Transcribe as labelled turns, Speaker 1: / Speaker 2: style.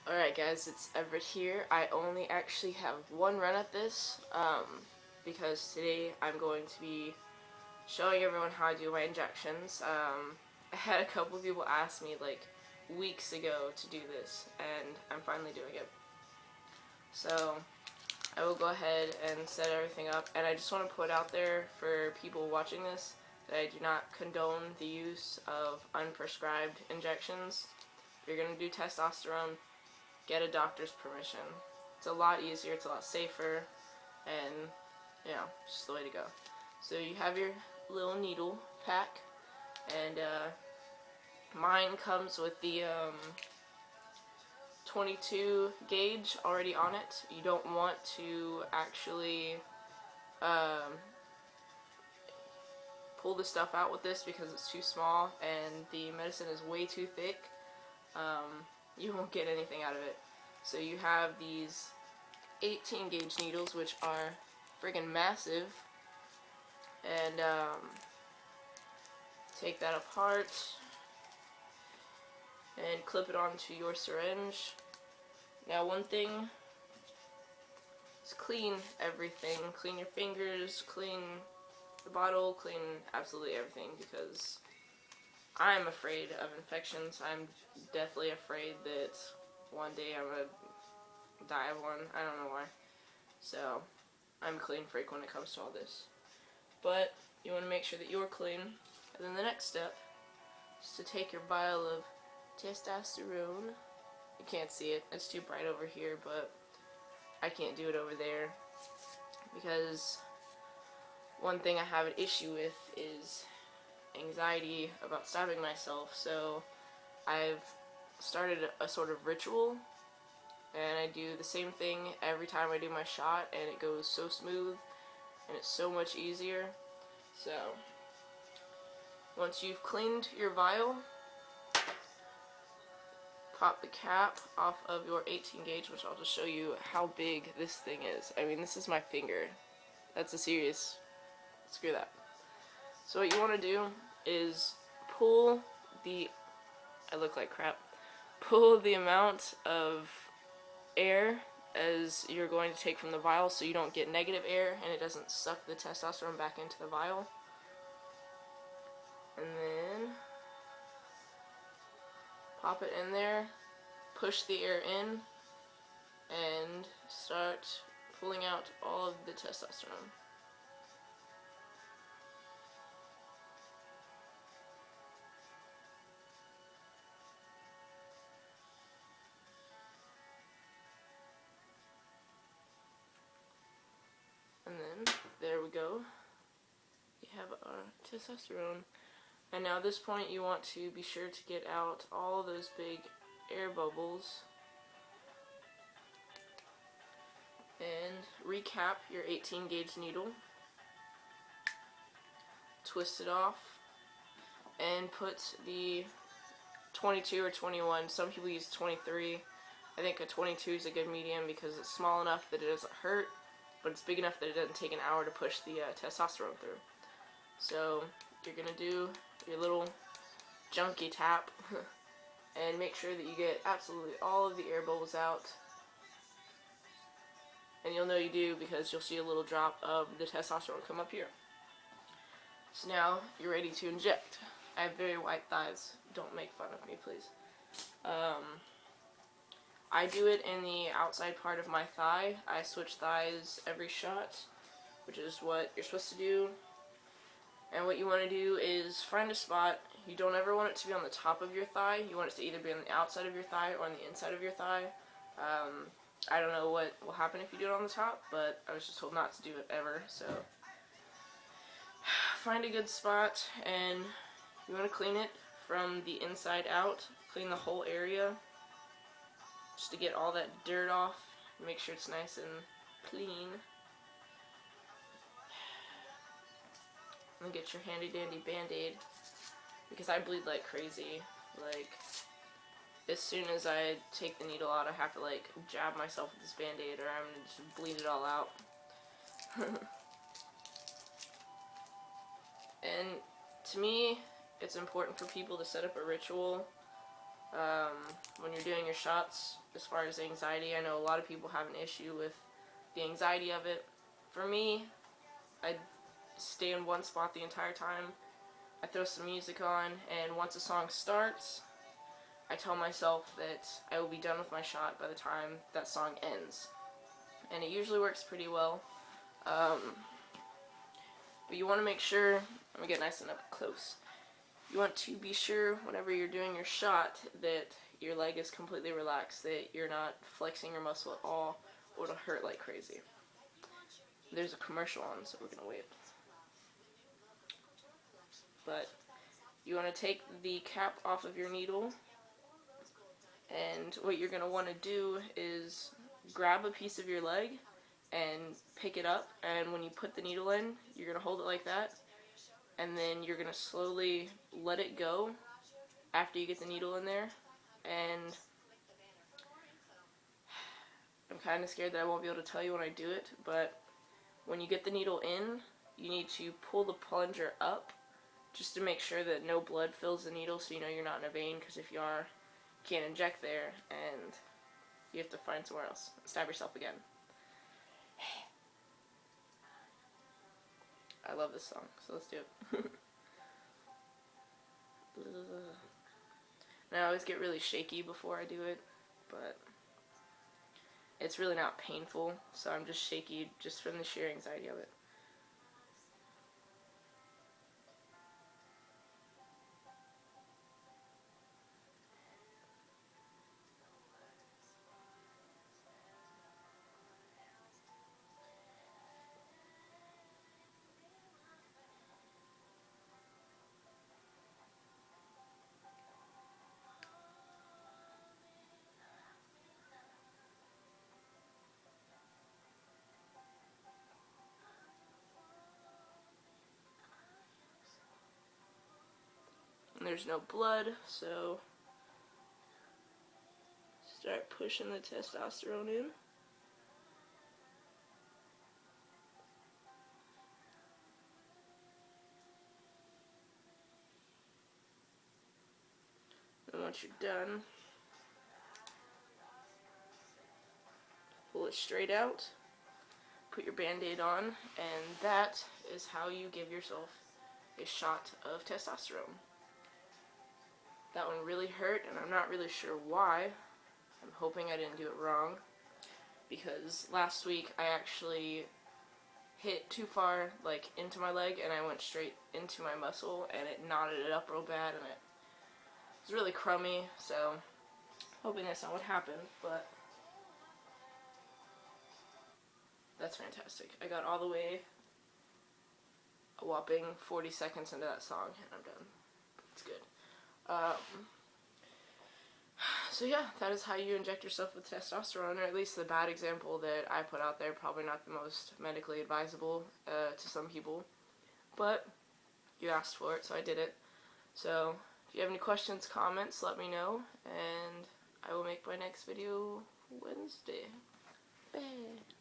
Speaker 1: Alright guys, it's Everett here. I only actually have one run at this, because today I'm going to be showing everyone how I do my injections. I had a couple people ask me like weeks ago to do this, and I'm finally doing it. So, I will go ahead and set everything up, and I just want to put out there for people watching this that I do not condone the use of unprescribed injections. If you're going to do testosterone, get a doctor's permission. It's a lot easier, it's a lot safer, and it's just the way to go. So you have your little needle pack, and mine comes with the 22 gauge already on it. You don't want to actually pull the stuff out with this because it's too small and the medicine is way too thick. You won't get anything out of it. So you have these 18 gauge needles, which are friggin' massive, and take that apart and clip it onto your syringe. Now, one thing is clean everything. Clean your fingers, clean the bottle, clean absolutely everything, because I'm afraid of infections. I'm deathly afraid that one day I'm gonna die of one. I don't know why. So, I'm a clean freak when it comes to all this. But you want to make sure that you're clean. And then the next step is to take your vial of testosterone. You can't see it, it's too bright over here, but I can't do it over there because one thing I have an issue with is anxiety about stabbing myself. So I've started a sort of ritual, and I do the same thing every time I do my shot, and it goes so smooth and it's so much easier. So once you've cleaned your vial, pop the cap off of your 18 gauge, which I'll just show you how big this thing is. I mean, this is my finger. That's a serious, screw that. So what you want to do is pull the, I look like crap, pull the amount of air as you're going to take from the vial, so you don't get negative air and it doesn't suck the testosterone back into the vial. And then pop it in there, push the air in, and start pulling out all of the testosterone. And then, there we go. We have our testosterone. And now at this point you want to be sure to get out all those big air bubbles. And recap your 18 gauge needle. Twist it off. And put the 22 or 21. Some people use 23. I think a 22 is a good medium because it's small enough that it doesn't hurt, but it's big enough that it doesn't take an hour to push the testosterone through. So you're going to do your little junkie tap and make sure that you get absolutely all of the air bubbles out. And you'll know you do because you'll see a little drop of the testosterone come up here. So now you're ready to inject. I have very white thighs. Don't make fun of me, please. I do it in the outside part of my thigh. I switch thighs every shot, which is what you're supposed to do. And what you want to do is find a spot. You don't ever want it to be on the top of your thigh. You want it to either be on the outside of your thigh or on the inside of your thigh. I don't know what will happen if you do it on the top, but I was just told not to do it ever. So find a good spot, and you want to clean it from the inside out. Clean the whole area just to get all that dirt off. Make sure it's nice and clean. And get your handy dandy band-aid, because I bleed like crazy. Like, as soon as I take the needle out, I have to like jab myself with this band-aid or I'm gonna just bleed it all out. And to me, it's important for people to set up a ritual. when you're doing your shots. As far as anxiety, I know a lot of people have an issue with the anxiety of it. For me, I stay in one spot the entire time. I throw some music on, and once a song starts, I tell myself that I will be done with my shot by the time that song ends. And it usually works pretty well. But you want to make sure, let me get nice and up close. You want to be sure whenever you're doing your shot that your leg is completely relaxed, that you're not flexing your muscle at all, or it'll hurt like crazy. There's a commercial on, so we're going to wait. But you want to take the cap off of your needle, and what you're going to want to do is grab a piece of your leg and pick it up, and when you put the needle in, you're going to hold it like that, and then you're going to slowly let it go after you get the needle in there. And I'm kind of scared that I won't be able to tell you when I do it, but when you get the needle in, you need to pull the plunger up just to make sure that no blood fills the needle, so you know you're not in a vein, because if you are, you can't inject there, and you have to find somewhere else and stab yourself again. I love this song, so let's do it. And I always get really shaky before I do it, but it's really not painful, so I'm just shaky just from the sheer anxiety of it. And there's no blood, so start pushing the testosterone in. And once you're done, pull it straight out, put your band-aid on, and that is how you give yourself a shot of testosterone. That one really hurt, and I'm not really sure why. I'm hoping I didn't do it wrong, because last week I actually hit too far, like, into my leg, and I went straight into my muscle, and it knotted it up real bad, and it was really crummy, so hoping that's not what happened, but that's fantastic. I got all the way a whopping 40 seconds into that song, and I'm done. It's good. So yeah, that is how you inject yourself with testosterone, or at least the bad example that I put out there. Probably not the most medically advisable to some people, but you asked for it, so I did it. So if you have any questions, comments, let me know, and I will make my next video Wednesday. Bye.